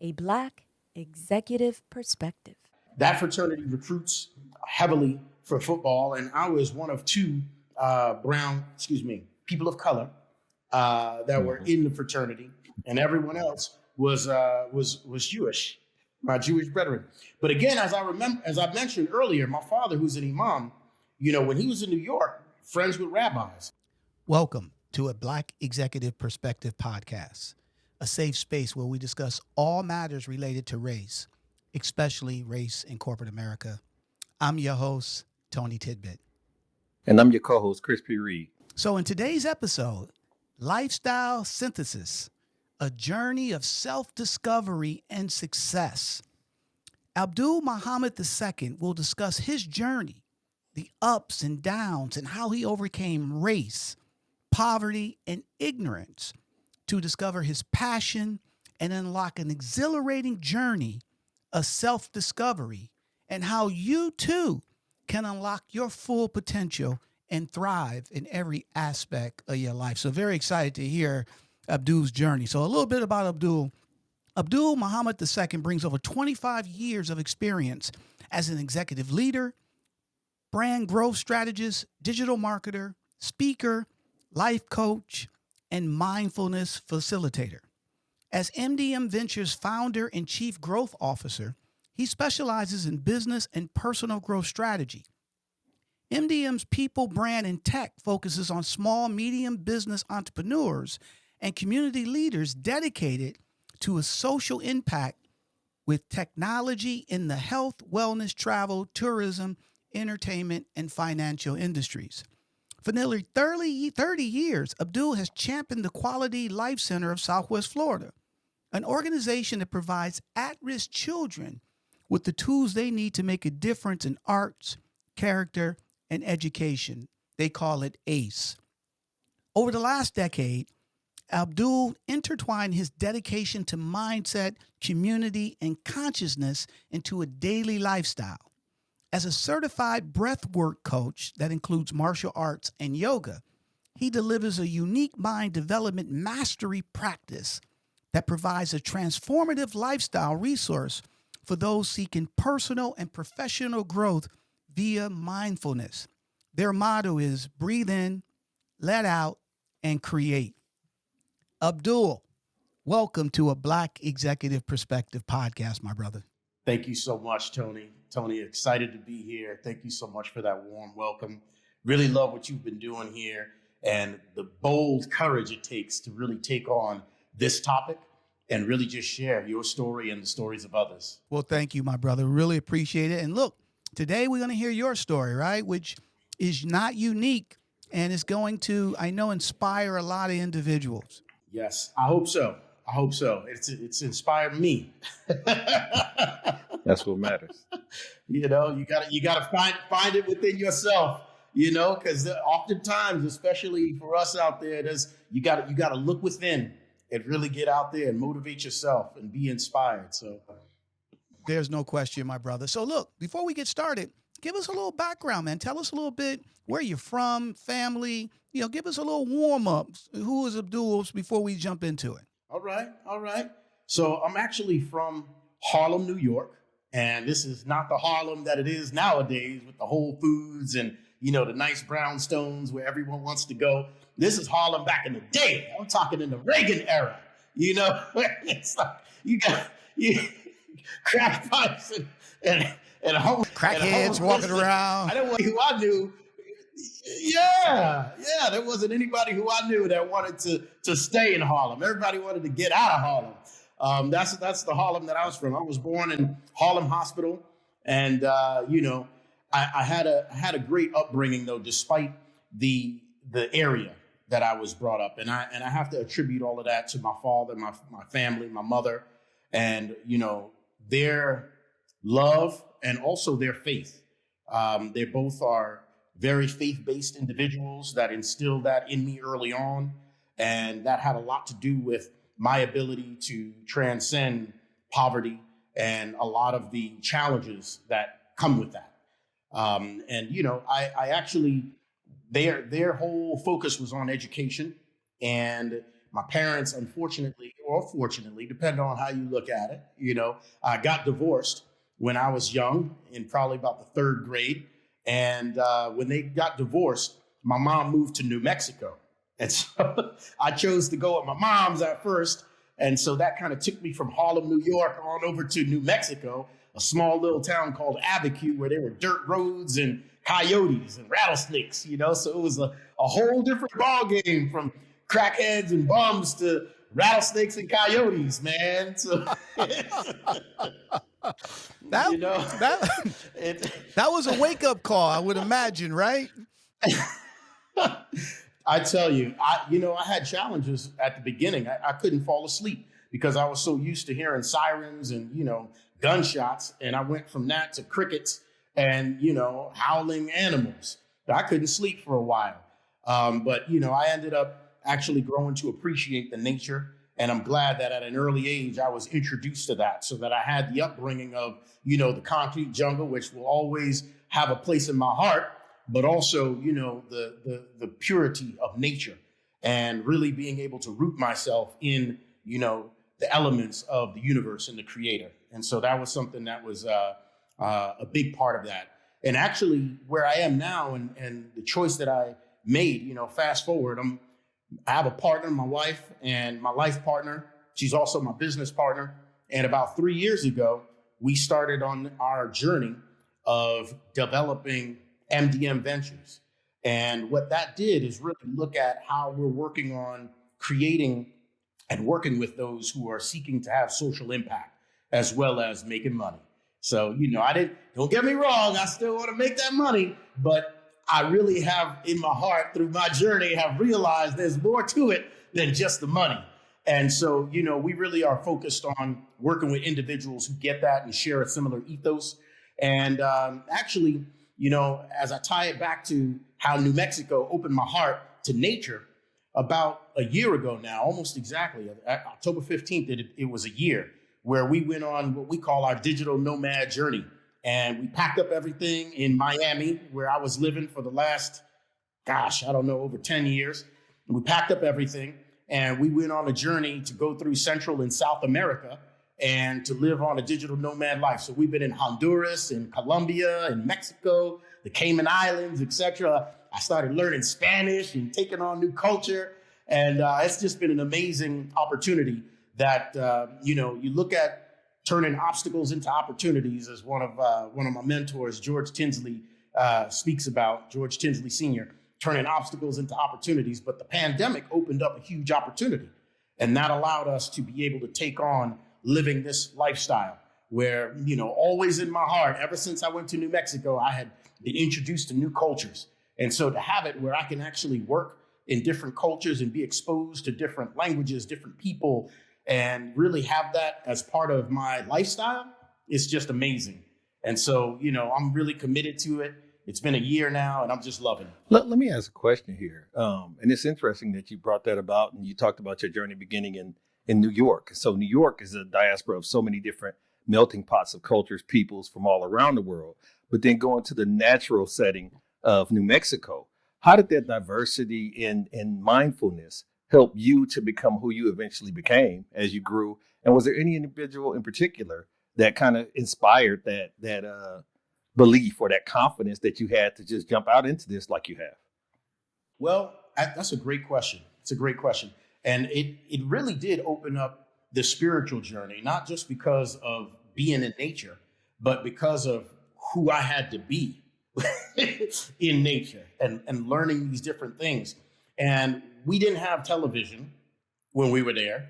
a Black executive perspective. That fraternity recruits heavily for football, and I was one of two people of color that were in the fraternity, and everyone else was Jewish, my Jewish brethren. But again, as I mentioned earlier, my father, who's an imam, when he was in New York, friends with rabbis. Welcome to a Black Executive Perspective podcast, a safe space where we discuss all matters related to race, especially race in corporate America. I'm your host, TonyTidbit. And I'm your co-host, Chris P. So in today's episode, Lifestyle Synthesis, a journey of self-discovery and success. Abdul Muhammad II will discuss his journey, the ups and downs, and how he overcame race, poverty, and ignorance to discover his passion and unlock an exhilarating journey of self-discovery, and how you too can unlock your full potential and thrive in every aspect of your life. So very excited to hear Abdul's journey. So a little bit about Abdul. Abdul Muhammad II brings over 25 years of experience as an executive leader, brand growth strategist, digital marketer, speaker, life coach, and mindfulness facilitator. As MDM Ventures founder and chief growth officer, he specializes in business and personal growth strategy. MDM's people, brand, and tech focuses on small, medium business entrepreneurs and community leaders dedicated to a social impact with technology in the health, wellness, travel, tourism, entertainment, and financial industries. For nearly 30 years, Abdul has championed the Quality Life Center of Southwest Florida, an organization that provides at-risk children with the tools they need to make a difference in arts, character, and education. They call it ACE. Over the last decade, Abdul intertwined his dedication to mindset, community, and consciousness into a daily lifestyle. As a certified breathwork coach that includes martial arts and yoga, he delivers a unique mind development mastery practice that provides a transformative lifestyle resource for those seeking personal and professional growth via mindfulness. Their motto is breathe in, let out, and create. Abdul, welcome to a Black Executive Perspective podcast, my brother. Thank you so much, Tony. Tony, excited to be here. Thank you so much for that warm welcome. Really love what you've been doing here and the bold courage it takes to really take on this topic and really just share your story and the stories of others. Well, thank you, my brother. Really appreciate it. And look, today we're going to hear your story, right? Which is not unique and is going to, I know, inspire a lot of individuals. Yes, I hope so. It's inspired me. That's what matters. You gotta find it within yourself. Because oftentimes, especially for us out there, you gotta look within and really get out there and motivate yourself and be inspired. So there's no question, my brother. So look, before we get started, give us a little background, man. Tell us a little bit where you're from, family. Give us a little warm up. Who is Abdul before we jump into it? All right. So I'm actually from Harlem, New York. And this is not the Harlem that it is nowadays with the Whole Foods and, the nice brownstones where everyone wants to go. This is Harlem back in the day. I'm talking in the Reagan era. It's like you crack pipes and crackheads walking around. I don't know who I knew. Yeah. There wasn't anybody who I knew that wanted to stay in Harlem. Everybody wanted to get out of Harlem. That's the Harlem that I was from. I was born in Harlem Hospital, and I had a great upbringing though, despite the area that I was brought up, and I have to attribute all of that to my father, my family, my mother, and their love and also their faith. They both are very faith-based individuals that instilled that in me early on. And that had a lot to do with my ability to transcend poverty and a lot of the challenges that come with that. I actually, their whole focus was on education. And my parents, unfortunately or fortunately, depending on how you look at it, I got divorced when I was young, in probably about the third grade. And when they got divorced, my mom moved to New Mexico. And so I chose to go with my mom's at first. And so that kind of took me from Harlem, New York, on over to New Mexico, a small little town called Abiquiu, where there were dirt roads and coyotes and rattlesnakes, So it was a whole different ball game, from crackheads and bums to rattlesnakes and coyotes, man. So that was a wake-up call, I would imagine, right? I tell you, I had challenges at the beginning. I couldn't fall asleep because I was so used to hearing sirens and, gunshots. And I went from that to crickets and, howling animals. I couldn't sleep for a while. But I ended up actually growing to appreciate the nature. And I'm glad that at an early age, I was introduced to that, so that I had the upbringing of, the concrete jungle, which will always have a place in my heart, but also, the purity of nature, and really being able to root myself in, the elements of the universe and the creator. And so that was something that was a big part of that. And actually where I am now, and the choice that I made, fast forward, I have a partner, my wife, and my life partner. She's also my business partner. And about 3 years ago, we started on our journey of developing MDM Ventures. And what that did is really look at how we're working on creating and working with those who are seeking to have social impact as well as making money. So, don't get me wrong, I still want to make that money, but I really have in my heart, through my journey, have realized there's more to it than just the money. And so, we really are focused on working with individuals who get that and share a similar ethos. And actually, as I tie it back to how New Mexico opened my heart to nature, about a year ago now, almost exactly, October 15th, it was a year where we went on what we call our digital nomad journey. And we packed up everything in Miami, where I was living for the last, over 10 years. And we packed up everything and we went on a journey to go through Central and South America and to live on a digital nomad life. So we've been in Honduras, in Colombia, in Mexico, the Cayman Islands, etc. I started learning Spanish and taking on new culture. And it's just been an amazing opportunity that, you look at turning obstacles into opportunities, as one of my mentors, George Tinsley, speaks about, George Tinsley Sr., turning obstacles into opportunities. But the pandemic opened up a huge opportunity. And that allowed us to be able to take on living this lifestyle where, always in my heart, ever since I went to New Mexico, I had been introduced to new cultures. And so to have it where I can actually work in different cultures and be exposed to different languages, different people, and really have that as part of my lifestyle, it's just amazing. And so, I'm really committed to it. It's been a year now and I'm just loving it. Let me ask a question here. And it's interesting that you brought that about and you talked about your journey beginning in New York. So New York is a diaspora of so many different melting pots of cultures, peoples from all around the world. But then going to the natural setting of New Mexico, how did that diversity in mindfulness help you to become who you eventually became as you grew? And was there any individual in particular that kind of inspired that belief or that confidence that you had to just jump out into this like you have? Well, that's a great question. It's a great question. And it really did open up the spiritual journey, not just because of being in nature, but because of who I had to be in nature and learning these different things. And we didn't have television when we were there.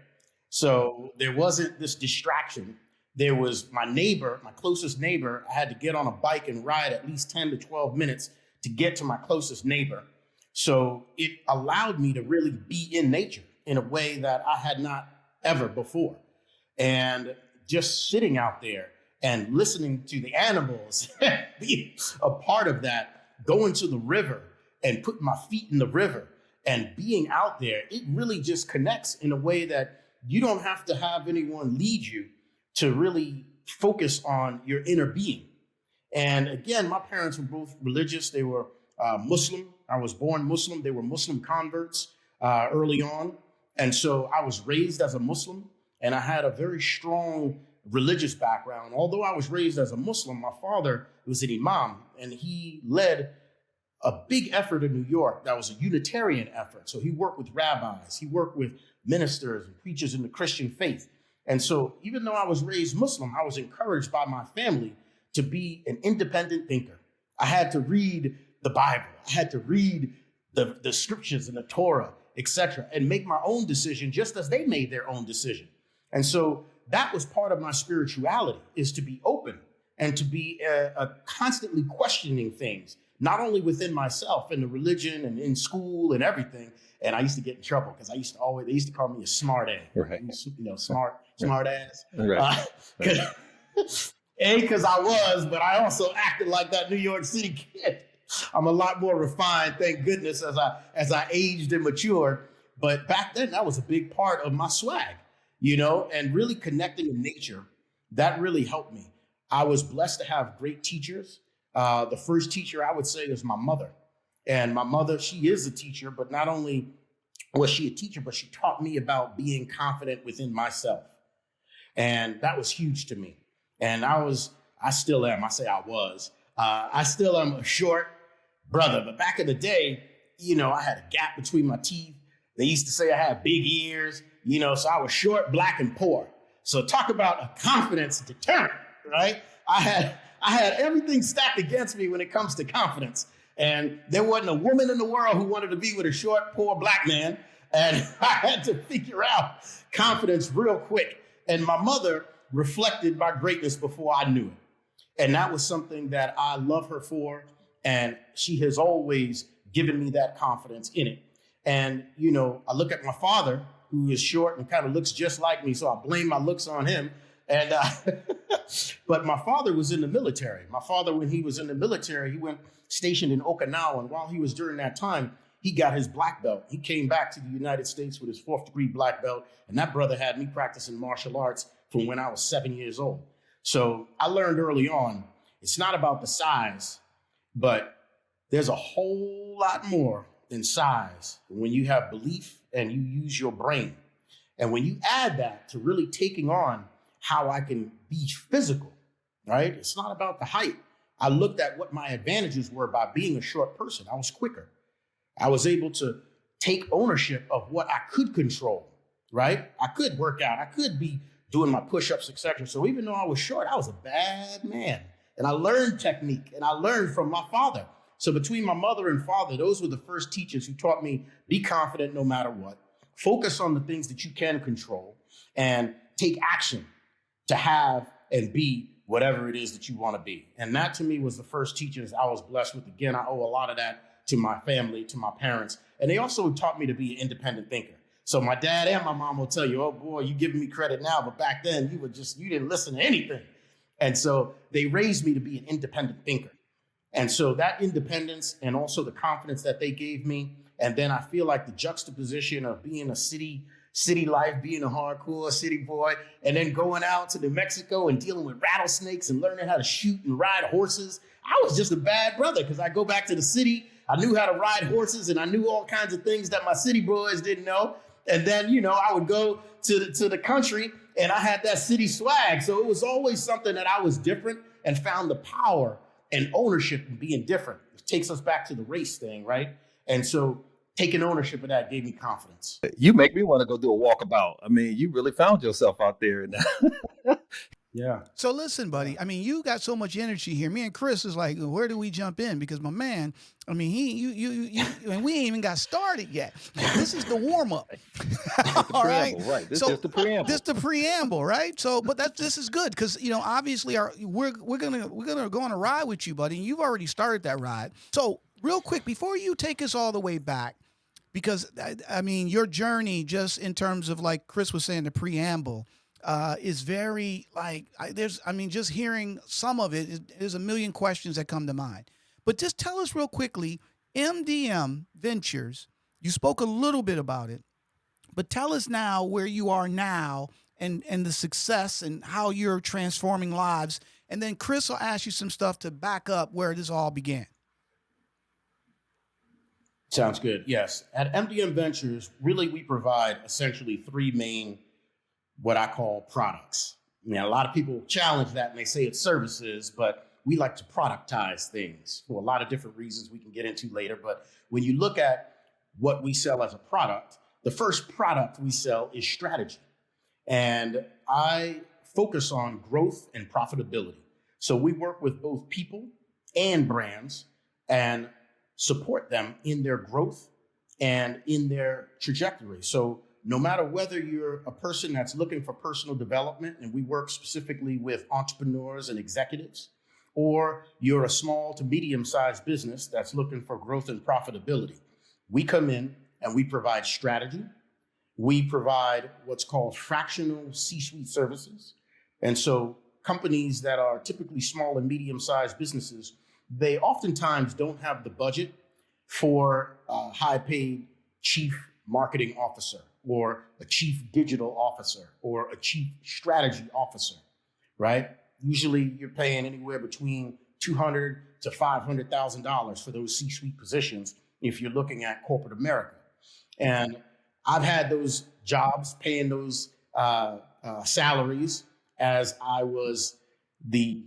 So there wasn't this distraction. There was my neighbor, my closest neighbor. I had to get on a bike and ride at least 10 to 12 minutes to get to my closest neighbor. So it allowed me to really be in nature in a way that I had not ever before. And just sitting out there and listening to the animals, being a part of that, going to the river and putting my feet in the river and being out there, it really just connects in a way that you don't have to have anyone lead you to really focus on your inner being. And again, my parents were both religious. They were Muslim. I was born Muslim. They were Muslim converts early on. And so I was raised as a Muslim, and I had a very strong religious background. Although I was raised as a Muslim, my father was an imam, and he led a big effort in New York that was a Unitarian effort. So he worked with rabbis, he worked with ministers and preachers in the Christian faith. And so even though I was raised Muslim, I was encouraged by my family to be an independent thinker. I had to read the Bible, I had to read the scriptures and the Torah, etc., and make my own decision just as they made their own decision. And so that was part of my spirituality, is to be open and to be constantly questioning things, not only within myself and the religion and in school and everything. And I used to get in trouble because they used to call me a smart ass, Right. smart ass. Right. Because I was, but I also acted like that New York City kid. I'm a lot more refined, thank goodness, as I aged and matured. But back then, that was a big part of my swag, and really connecting with nature. That really helped me. I was blessed to have great teachers. The first teacher I would say is my mother. And my mother, she is a teacher, but not only was she a teacher, but she taught me about being confident within myself. And that was huge to me. And I still am. I say I was. I still am a short brother. But back in the day, I had a gap between my teeth. They used to say I had big ears, so I was short, black, and poor. So talk about a confidence deterrent, right? I had everything stacked against me when it comes to confidence. And there wasn't a woman in the world who wanted to be with a short, poor black man. And I had to figure out confidence real quick. And my mother reflected my greatness before I knew it. And that was something that I love her for. And she has always given me that confidence in it. And, I look at my father, who is short and kind of looks just like me. So I blame my looks on him. And but my father was in the military. My father, when he was in the military, he went stationed in Okinawa. And while he was during that time, he got his black belt. He came back to the United States with his 4th degree black belt. And that brother had me practicing martial arts from when I was 7 years old. So I learned early on, it's not about the size, but there's a whole lot more than size when you have belief and you use your brain. And when you add that to really taking on how I can be physical, right? It's not about the height. I looked at what my advantages were by being a short person. I was quicker. I was able to take ownership of what I could control, right? I could work out. I could be doing my push-ups, etc. So even though I was short, I was a bad man. And I learned technique, and I learned from my father. So between my mother and father, those were the first teachers who taught me be confident no matter what, focus on the things that you can control, and take action to have and be whatever it is that you want to be. And that to me was the first teachers I was blessed with. Again, I owe a lot of that to my family, to my parents. And they also taught me to be an independent thinker. So my dad and my mom will tell you, oh boy, you giving me credit now, but back then you didn't listen to anything. And so they raised me to be an independent thinker. And so that independence and also the confidence that they gave me. And then I feel like the juxtaposition of being a city life, being a hardcore city boy, and then going out to New Mexico and dealing with rattlesnakes and learning how to shoot and ride horses. I was just a bad brother because I go back to the city. I knew how to ride horses and I knew all kinds of things that my city boys didn't know. And then, I would go to the country and I had that city swag. So it was always something that I was different and found the power and ownership in being different. It takes us back to the race thing, right? And so taking ownership of that gave me confidence. You make me want to go do a walkabout. I mean, you really found yourself out there. Yeah. So listen, buddy, you got so much energy here. Me and Chris is like, where do we jump in? Because my man, we ain't even got started yet. This is the warm up. All right. Right. This is the preamble. This is the preamble, right? So, but this is good because, obviously we're going to go on a ride with you, buddy. And you've already started that ride. So real quick, before you take us all the way back, because your journey just in terms of like Chris was saying, the preamble, is very just hearing some of it, there's a million questions that come to mind. But just tell us real quickly, MDM Ventures, you spoke a little bit about it, but tell us now where you are now and the success and how you're transforming lives. And then Chris will ask you some stuff to back up where this all began. Sounds good. Yes. At MDM Ventures, really, we provide essentially three main, what I call products. I mean, a lot of people challenge that and they say it's services, but we like to productize things for a lot of different reasons we can get into later. But when you look at what we sell as a product, the first product we sell is strategy. And I focus on growth and profitability. So we work with both people and brands and support them in their growth and in their trajectory. So no matter whether you're a person that's looking for personal development, and we work specifically with entrepreneurs and executives, or you're a small to medium-sized business that's looking for growth and profitability, we come in and we provide strategy. We provide what's called fractional C-suite services. And so companies that are typically small and medium-sized businesses, they oftentimes don't have the budget for a high-paid chief marketing officer or a chief digital officer or a chief strategy officer, right? Usually you're paying anywhere between $200,000 to $500,000 for those C-suite positions if you're looking at corporate America. And I've had those jobs paying those salaries as I was the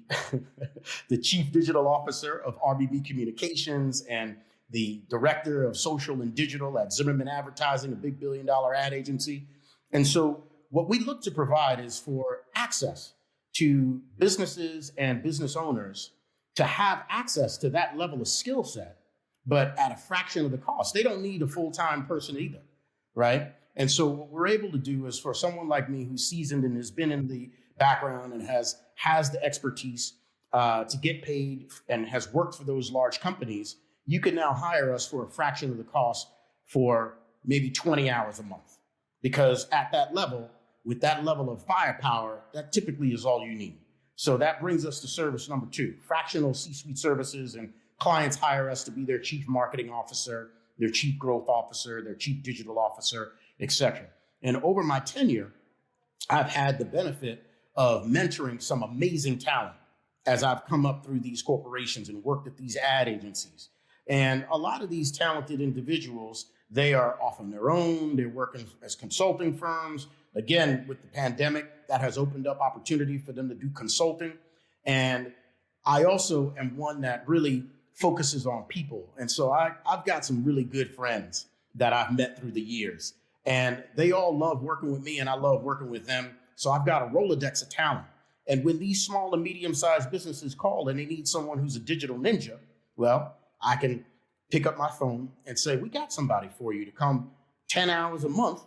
the chief digital officer of RBB Communications and the director of social and digital at Zimmerman Advertising, a big billion-dollar ad agency. And so what we look to provide is for access to businesses and business owners to have access to that level of skill set, but at a fraction of the cost. They don't need a full-time person either, right? And so what we're able to do is for someone like me who's seasoned and has been in the background and has the expertise to get paid and has worked for those large companies, you can now hire us for a fraction of the cost for maybe 20 hours a month. Because at that level, with that level of firepower, that typically is all you need. So that brings us to service number 2, fractional C-suite services, and clients hire us to be their chief marketing officer, their chief growth officer, their chief digital officer, etc. And over my tenure, I've had the benefit of mentoring some amazing talent as I've come up through these corporations and worked at these ad agencies. And a lot of these talented individuals, they are off on their own. They're working as consulting firms. Again, with the pandemic, that has opened up opportunity for them to do consulting. And I also am one that really focuses on people. And so I've got some really good friends that I've met through the years. And they all love working with me and I love working with them. So I've got a Rolodex of talent. And when these small and medium-sized businesses call and they need someone who's a digital ninja, well, I can pick up my phone and say, we got somebody for you to come 10 hours a month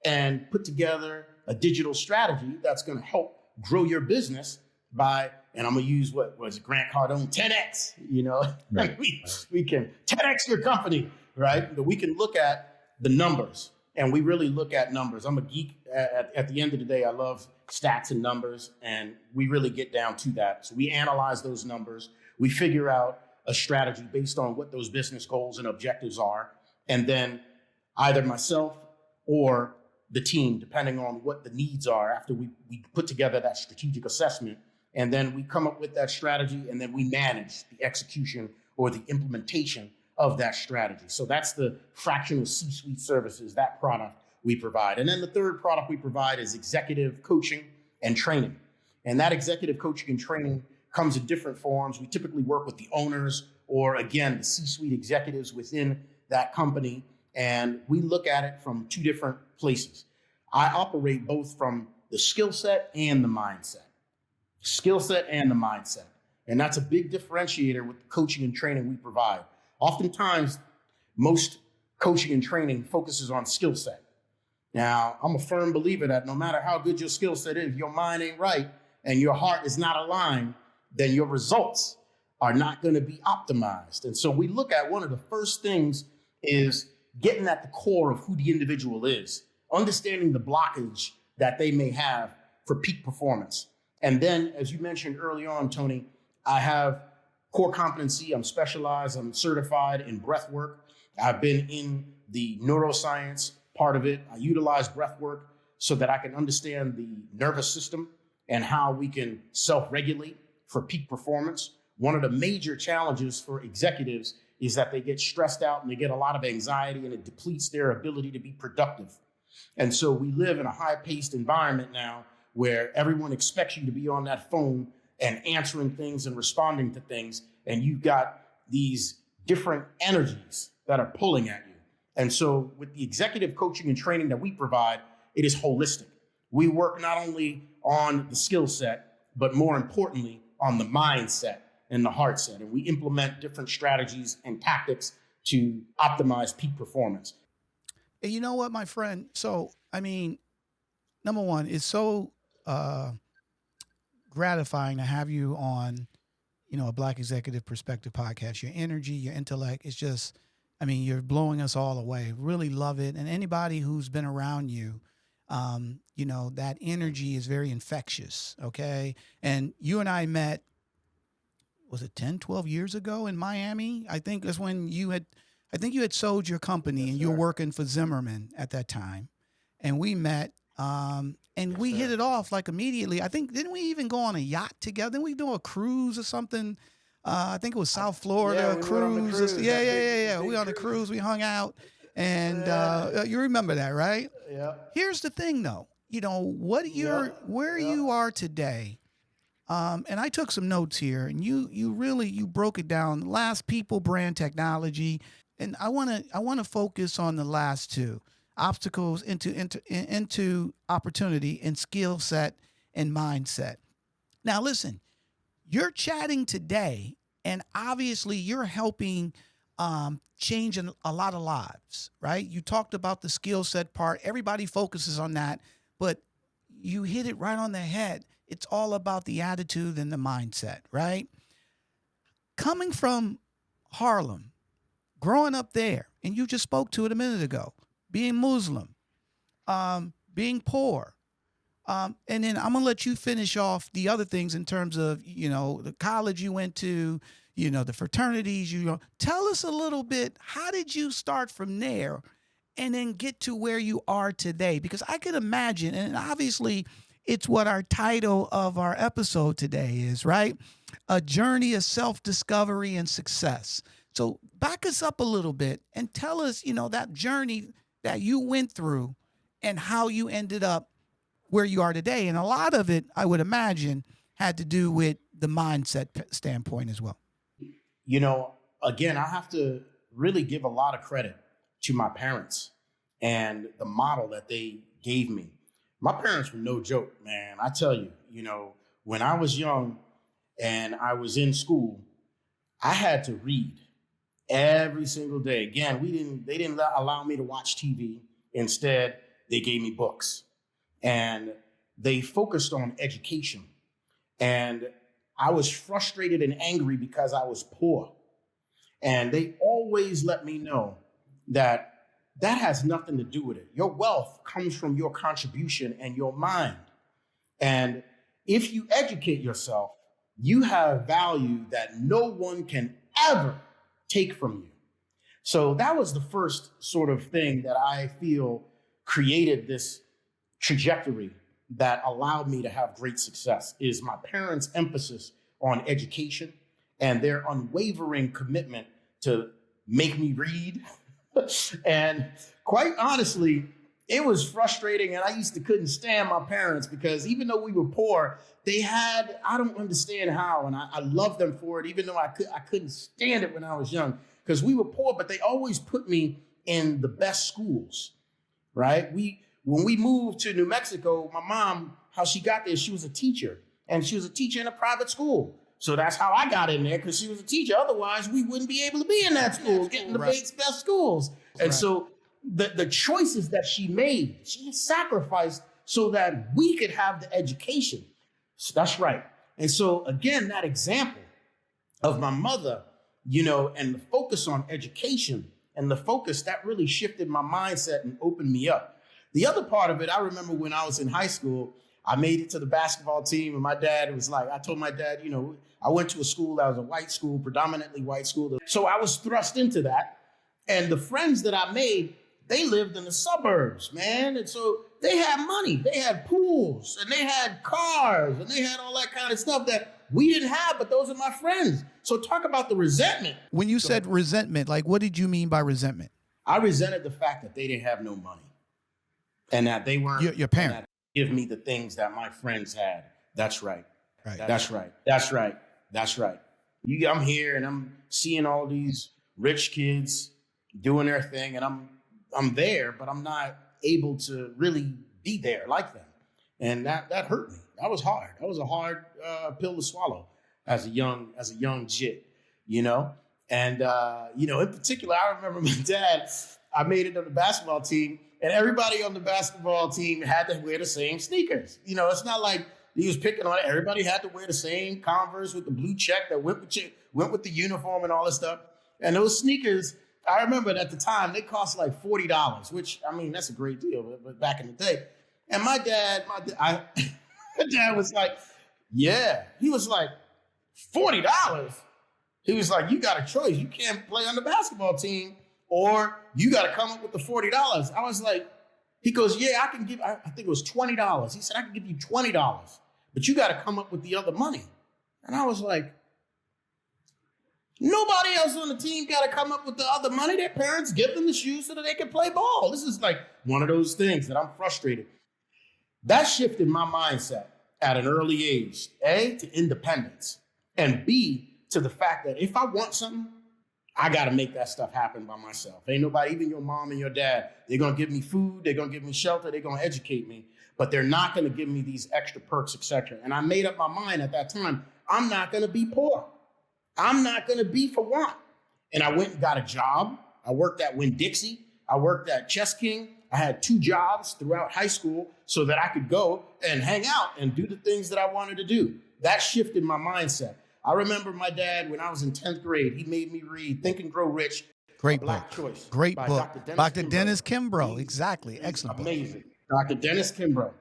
and put together a digital strategy that's going to help grow your business by, and I'm going to use what was Grant Cardone, 10X, you know, right. we can 10X your company, right? But we can look at the numbers and we really look at numbers. I'm a geek. At the end of the day, I love stats and numbers, and we really get down to that. So we analyze those numbers. We figure out a strategy based on what those business goals and objectives are. And then either myself or the team, depending on what the needs are, after we put together that strategic assessment, and then we come up with that strategy, and then we manage the execution or the implementation of that strategy. So that's the fractional C-suite services, that product we provide. And then the third product we provide is executive coaching and training. And that executive coaching and training comes in different forms. We typically work with the owners or, again, the C-suite executives within that company. And we look at it from two different places. I operate both from the skill set and the mindset. Skill set and the mindset. And that's a big differentiator with the coaching and training we provide. Oftentimes, most coaching and training focuses on skill set. Now, I'm a firm believer that no matter how good your skill set is, if your mind ain't right and your heart is not aligned, then your results are not going to be optimized. And so we look at one of the first things is getting at the core of who the individual is, understanding the blockage that they may have for peak performance. And then, as you mentioned early on, Tony, I have core competency. I'm specialized. I'm certified in breath work. I've been in the neuroscience part of it. I utilize breath work so that I can understand the nervous system and how we can self-regulate for peak performance. One of the major challenges for executives is that they get stressed out and they get a lot of anxiety, and it depletes their ability to be productive. And so we live in a high-paced environment now where everyone expects you to be on that phone and answering things and responding to things. And you've got these different energies that are pulling at you. And so with the executive coaching and training that we provide, it is holistic. We work not only on the skill set, but more importantly, on the mindset and the heart set. And we implement different strategies and tactics to optimize peak performance. And you know what, my friend? So, I mean, number one, it's so gratifying to have you on, a Black Executive Perspective podcast. Your energy, your intellect, it's just, I mean, you're blowing us all away. Really love it. And anybody who's been around you, that energy is very infectious. Okay. And you and I met, was it 10, 12 years ago in Miami? I think that's when you had sold your company. Yes, and you were working for Zimmerman at that time. And we met, and yes, we hit it off like immediately. I think, didn't we even go on a yacht together? Didn't we do a cruise or something? I think it was South Florida cruise. Yeah. We on a cruise. We hung out, and you remember that, right? Yeah. Here's the thing, though. Where you are today. And I took some notes here, and you broke it down. Last, people, brand, technology, and I want to focus on the last two: obstacles into opportunity, and skill set and mindset. Now, listen. You're chatting today, and obviously you're helping change a lot of lives, right? You talked about the skill set part. Everybody focuses on that, but you hit it right on the head. It's all about the attitude and the mindset, right? Coming from Harlem, growing up there, and you just spoke to it a minute ago, being Muslim, being poor, and then I'm going to let you finish off the other things in terms of, the college you went to, the fraternities. Tell us a little bit, how did you start from there and then get to where you are today? Because I could imagine, and obviously it's what our title of our episode today is, right? A journey of self-discovery and success. So back us up a little bit and tell us, that journey that you went through and how you ended up where you are today. And a lot of it, I would imagine, had to do with the mindset standpoint as well. Again, I have to really give a lot of credit to my parents and the model that they gave me. My parents were no joke, man. I tell you, when I was young and I was in school, I had to read every single day. Again, they didn't allow me to watch TV. Instead, they gave me books. And they focused on education. And I was frustrated and angry because I was poor. And they always let me know that has nothing to do with it. Your wealth comes from your contribution and your mind. And if you educate yourself, you have value that no one can ever take from you. So that was the first sort of thing that I feel created this trajectory that allowed me to have great success, is my parents' emphasis on education and their unwavering commitment to make me read. And quite honestly, it was frustrating, and I couldn't stand my parents, because even though we were poor, I don't understand how, and I love them for it, even though I couldn't stand it when I was young, because we were poor, but they always put me in the best schools, right? When we moved to New Mexico, my mom, how she got there, she was a teacher, and she was a teacher in a private school. So that's how I got in there, because she was a teacher. Otherwise, we wouldn't be able to be in that school, getting the best schools. And so the choices that she made, she sacrificed so that we could have the education. So that's right. And so again, that example of my mother, and the focus on education and the focus that really shifted my mindset and opened me up. The other part of it, I remember when I was in high school, I made it to the basketball team, and my dad was like, I told my dad, I went to a school that was a white school, predominantly white school. So I was thrust into that. And the friends that I made, they lived in the suburbs, man. And so they had money, they had pools, and they had cars, and they had all that kind of stuff that we didn't have, but those are my friends. So talk about the resentment. When you said resentment, like what did you mean by resentment? I resented the fact that they didn't have no money and that they weren't Your parent. and that give me the things that my friends had. That's right. Right. That's right. That's right. That's right. I'm here and I'm seeing all these rich kids doing their thing, and I'm there, but I'm not able to really be there like them. And that hurt me. That was hard. That was a hard pill to swallow as a young jit, you know? And, in particular, I remember my dad, I made it on the basketball team, and everybody on the basketball team had to wear the same sneakers. You know, it's not like he was picking on it. Everybody had to wear the same Converse with the blue check that went with the uniform and all this stuff. And those sneakers, I remember at the time, they cost like $40, which, I mean, that's a great deal, but back in the day. And my dad was like, yeah. He was like, $40? He was like, you got a choice. You can't play on the basketball team, or you got to come up with the $40. I was like, he goes, yeah, I can give, I think it was $20. He said, I can give you $20, but you got to come up with the other money. And I was like, nobody else on the team got to come up with the other money. Their parents give them the shoes so that they can play ball. This is like one of those things that I'm frustrated. That shifted my mindset at an early age, A, to independence, and B, to the fact that if I want something, I got to make that stuff happen by myself. Ain't nobody, even your mom and your dad, they're going to give me food, they're going to give me shelter, they're going to educate me, but they're not going to give me these extra perks, etc. And I made up my mind at that time, I'm not going to be poor. I'm not going to be for want. And I went and got a job. I worked at Winn-Dixie. I worked at Chess King. I had 2 jobs throughout high school so that I could go and hang out and do the things that I wanted to do. That shifted my mindset. I remember my dad, when I was in 10th grade, he made me read Think and Grow Rich. Great Black book. Choice. Great by book. Dr. Dennis Kimbro. Kimbro. Exactly. Excellent book. Amazing. Dr. Dennis Kimbro.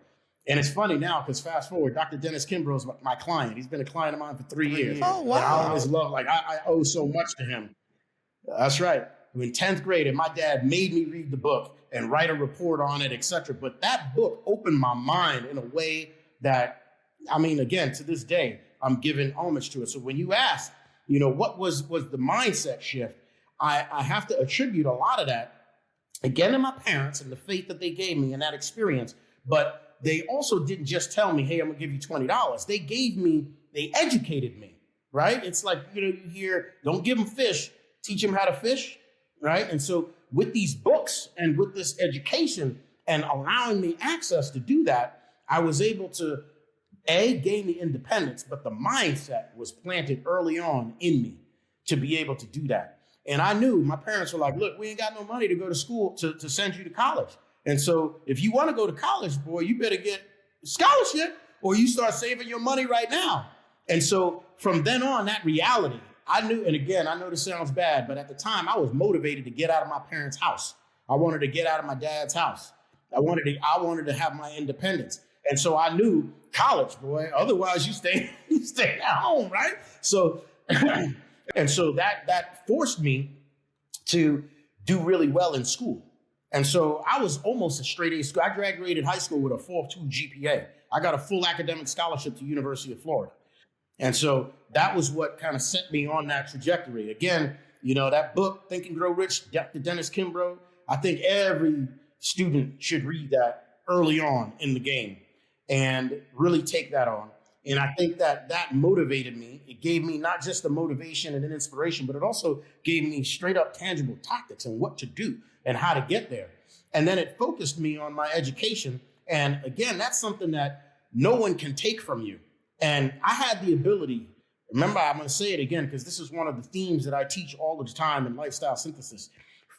And it's funny now, because fast forward, Dr. Dennis Kimbro is my client. He's been a client of mine for 3 years. Oh, wow. And I always love, I owe so much to him. That's right. In 10th grade, and my dad made me read the book and write a report on it, etc. But that book opened my mind in a way that, I mean, again, to this day, I'm giving homage to it. So when you ask, what was the mindset shift, I have to attribute a lot of that, again, to my parents and the faith that they gave me in that experience. But they also didn't just tell me, hey, I'm going to give you $20. They educated me, right? It's like, you hear, don't give them fish, teach them how to fish, right? And so with these books and with this education and allowing me access to do that, I was able to, gain the independence, but the mindset was planted early on in me to be able to do that. And I knew my parents were like, look, we ain't got no money to go to school to send you to college. And so if you want to go to college, boy, you better get a scholarship or you start saving your money right now. And so from then on, that reality, I knew, and again, I know this sounds bad, but at the time I was motivated to get out of my parents' house. I wanted to get out of my dad's house. I wanted to have my independence. And so I knew college, boy, otherwise you stay at home, right? So, and so that forced me to do really well in school. And so I was almost a straight A school. I graduated high school with a 4.2 GPA. I got a full academic scholarship to University of Florida. And so that was what kind of set me on that trajectory. Again, that book, Think and Grow Rich, Dr. Dennis Kimbro, I think every student should read that early on in the game and really take that on. And I think that motivated me. It gave me not just the motivation and an inspiration, but it also gave me straight up tangible tactics and what to do and how to get there. And then it focused me on my education. And again, that's something that no one can take from you. And I had the ability, remember, I'm going to say it again, because this is one of the themes that I teach all the time in lifestyle synthesis.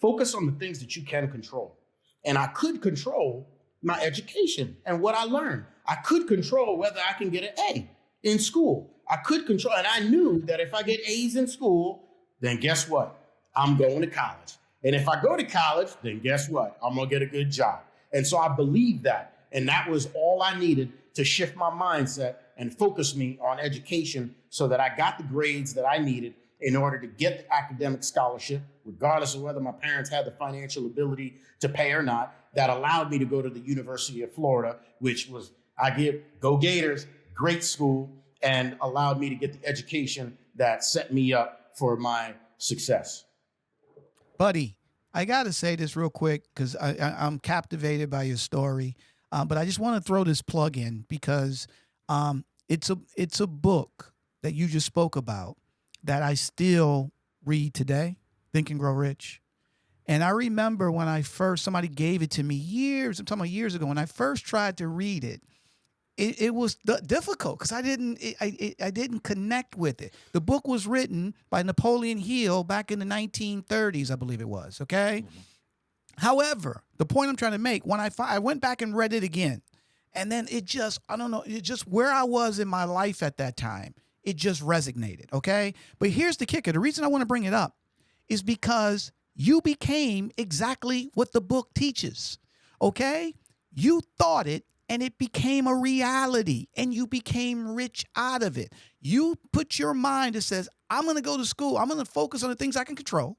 Focus on the things that you can control. And I could control my education and what I learned. I could control whether I can get an A in school. I could control, and I knew that if I get A's in school, then guess what? I'm going to college. And if I go to college, then guess what? I'm going to get a good job. And so I believed that. And that was all I needed to shift my mindset and focus me on education so that I got the grades that I needed in order to get the academic scholarship, regardless of whether my parents had the financial ability to pay or not, that allowed me to go to the University of Florida, which was, go Gators, great school. and allowed me to get the education that set me up for my success. Buddy, I got to say this real quick because I'm captivated by your story. But I just want to throw this plug in because it's a book that you just spoke about that I still read today, Think and Grow Rich. And I remember when somebody gave it to me I'm talking about years ago, when I first tried to read it, it was difficult because I didn't connect with it. The book was written by Napoleon Hill back in the 1930s, I believe it was. Okay. Mm-hmm. However, the point I'm trying to make, when I went back and read it again, and then it just where I was in my life at that time, it just resonated. Okay. But here's the kicker. The reason I want to bring it up is because you became exactly what the book teaches. Okay. You thought it, and it became a reality, and you became rich out of it. You put your mind that says, I'm going to go to school. I'm going to focus on the things I can control.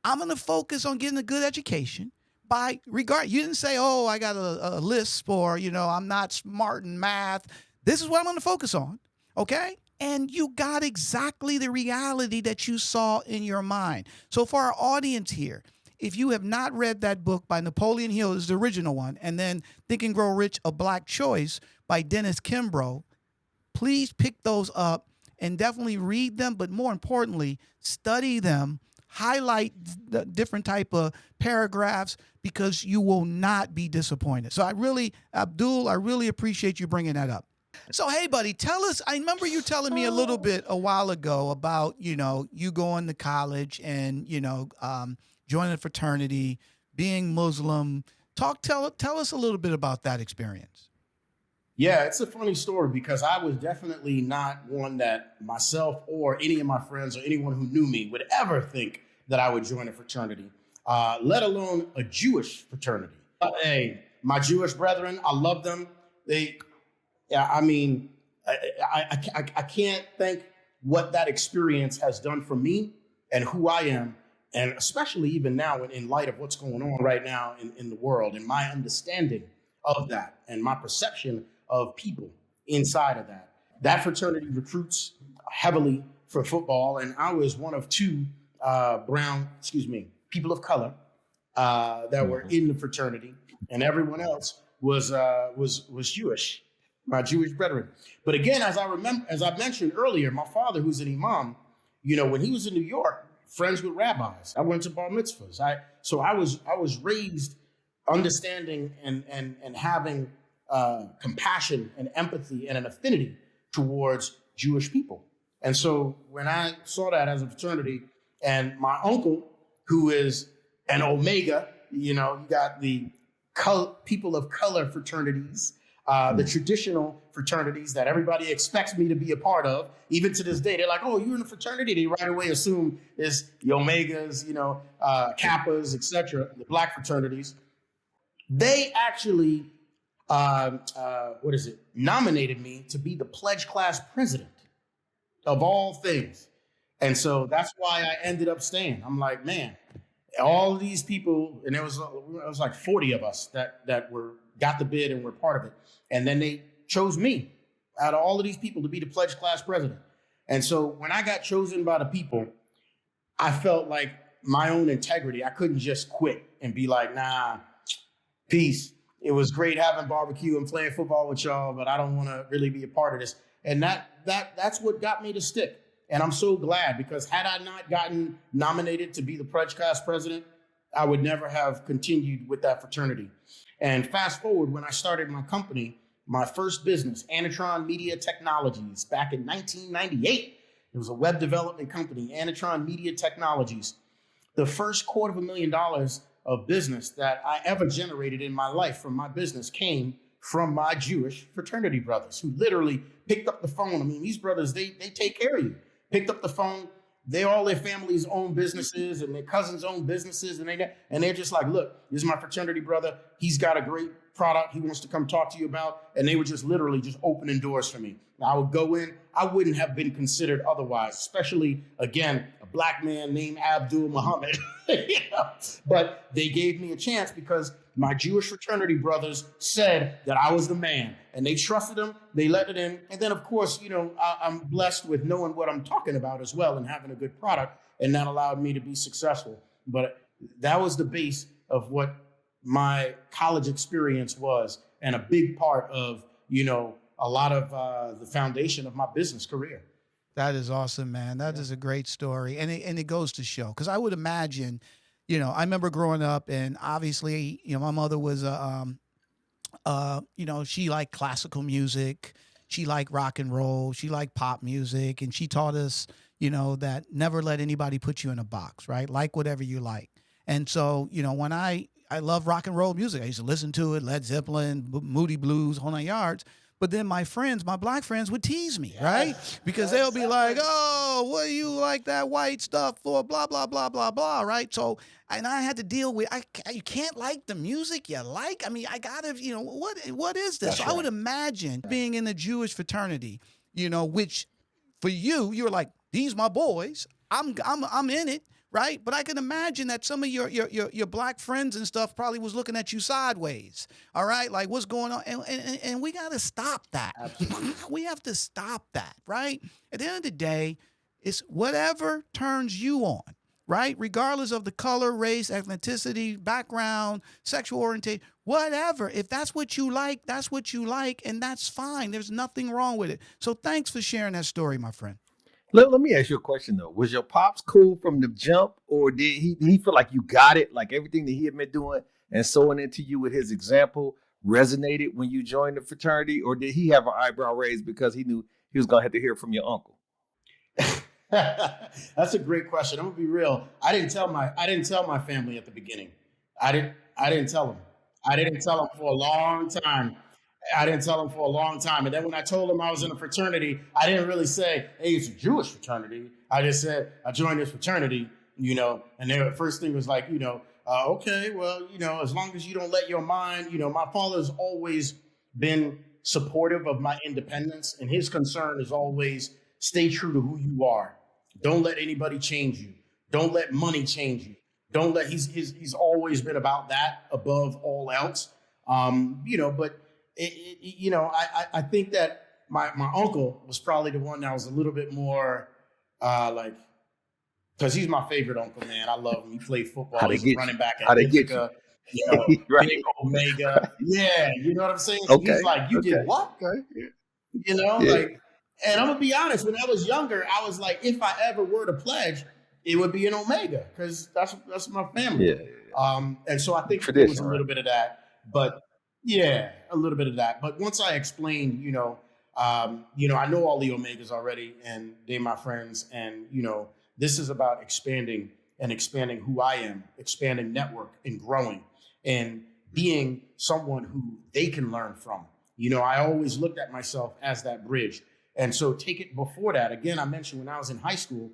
I'm going to focus on getting a good education. You didn't say, oh, I got a lisp, or, I'm not smart in math. This is what I'm going to focus on. Okay. And you got exactly the reality that you saw in your mind. So for our audience here, if you have not read that book by Napoleon Hill, is the original one, and then Think and Grow Rich, A Black Choice by Dennis Kimbrough, please pick those up and definitely read them. But more importantly, study them, highlight the different type of paragraphs, because you will not be disappointed. So Abdul, I really appreciate you bringing that up. So, hey, buddy, tell us, I remember you telling me a little bit a while ago about, you going to college and, joining a fraternity, being Muslim. Tell us a little bit about that experience. Yeah, it's a funny story because I was definitely not one that myself or any of my friends or anyone who knew me would ever think that I would join a fraternity, let alone a Jewish fraternity. Hey, my Jewish brethren, I love them. I can't think what that experience has done for me and who I am. And especially even now in light of what's going on right now in the world, and my understanding of that and my perception of people inside of that. That fraternity recruits heavily for football. And I was one of two people of color that were in the fraternity, and everyone else was Jewish, my Jewish brethren. But again, as I mentioned earlier, my father, who's an imam, when he was in New York, friends with rabbis. I went to bar mitzvahs. I was raised understanding and having compassion and empathy and an affinity towards Jewish people. And so when I saw that as a fraternity, and my uncle, who is an Omega, you got the people of color fraternities, the traditional fraternities that everybody expects me to be a part of. Even to this day, they're like, oh, you're in a fraternity. They right away assume it's the Omegas, Kappas, etc., the black fraternities. They actually, nominated me to be the pledge class president of all things. And so that's why I ended up staying. I'm like, man, all of these people, and it was like 40 of us that got the bid and were part of it. And then they chose me out of all of these people to be the pledge class president. And so when I got chosen by the people, I felt like my own integrity. I couldn't just quit and be like, nah, peace. It was great having barbecue and playing football with y'all, but I don't want to really be a part of this. And that's what got me to stick. And I'm so glad, because had I not gotten nominated to be the pledge class president, I would never have continued with that fraternity. And fast forward, when I started my company, my first business, Anatron Media Technologies, back in 1998, it was a web development company, Anatron Media Technologies. The first $250,000 of business that I ever generated in my life from my business came from my Jewish fraternity brothers, who literally picked up the phone. I mean, these brothers, they take care of you. Picked up the phone. All their families own businesses, and their cousins own businesses, and they're just like, look, this is my fraternity brother. He's got a great product he wants to come talk to you about. And they were just literally just opening doors for me. I would go in, I wouldn't have been considered otherwise, especially, again, a black man named Abdul Muhammad. You know? But they gave me a chance because my Jewish fraternity brothers said that I was the man, and they trusted him, they let it in. And then, of course, you know, I'm blessed with knowing what I'm talking about as well and having a good product, and that allowed me to be successful. But that was the base of what my college experience was, and a big part of, you know, a lot of the foundation of my business career. That is awesome, man. That is a great story. And it goes to show, because I would imagine, you know, I remember growing up, and obviously, you know, my mother was you know, she liked classical music, she liked rock and roll, she liked pop music, and she taught us, you know, that never let anybody put you in a box, right? Like whatever you like. And so, you know, when I love rock and roll music, I used to listen to it, Led Zeppelin, Moody Blues, whole nine yards. But then my friends, my black friends, would tease me, right? Because they'll be like, "Oh, what do you like that white stuff for?" Blah blah blah blah blah, right? So, and I had to deal with, you can't like the music you like. I mean, I gotta, you know, what is this? So I would imagine being in the Jewish fraternity, you know, which for you, you were like, "These my boys. I'm in it." Right. But I can imagine that some of your black friends and stuff probably was looking at you sideways. All right. Like, what's going on? And we got to stop that. Absolutely. We have to stop that. Right. At the end of the day, it's whatever turns you on. Right. Regardless of the color, race, ethnicity, background, sexual orientation, whatever. If that's what you like, that's what you like. And that's fine. There's nothing wrong with it. So thanks for sharing that story, my friend. Let me ask you a question though. Was your pops cool from the jump, or did he feel like you got it, like everything that he had been doing and sowing into you with his example resonated when you joined the fraternity, or did he have an eyebrow raised because he knew he was gonna have to hear from your uncle? That's a great question. I'm gonna be real. I didn't tell my family at the beginning. I didn't tell them. I didn't tell them for a long time. And then when I told them I was in a fraternity, I didn't really say, "Hey, it's a Jewish fraternity." I just said, "I joined this fraternity," you know, and their first thing was like, you know, okay, well, you know, as long as you don't let your mind, you know, my father's always been supportive of my independence, and his concern is always stay true to who you are. Don't let anybody change you. Don't let money change you. Don't let, he's always been about that above all else. You know, but you know, I think that my uncle was probably the one that was a little bit more like, because he's my favorite uncle, man. I love him. He played football. He's a running back at Ithaca, you know, Right. big Omega. Yeah, you know what I'm saying? So Okay. he's like, you did what? Okay. You know, Yeah. like, and I'm gonna be honest, when I was younger, I was like, if I ever were to pledge, it would be an Omega, because that's my family. Yeah. And so I think there Tradition, was a right? little bit of that, but yeah, a little bit of that. But once I explained, you know, I know all the Omegas already, and they're my friends, and you know, this is about expanding who I am, expanding network and growing and being someone who they can learn from. You know, I always looked at myself as that bridge. And so take it before that. Again, I mentioned when I was in high school,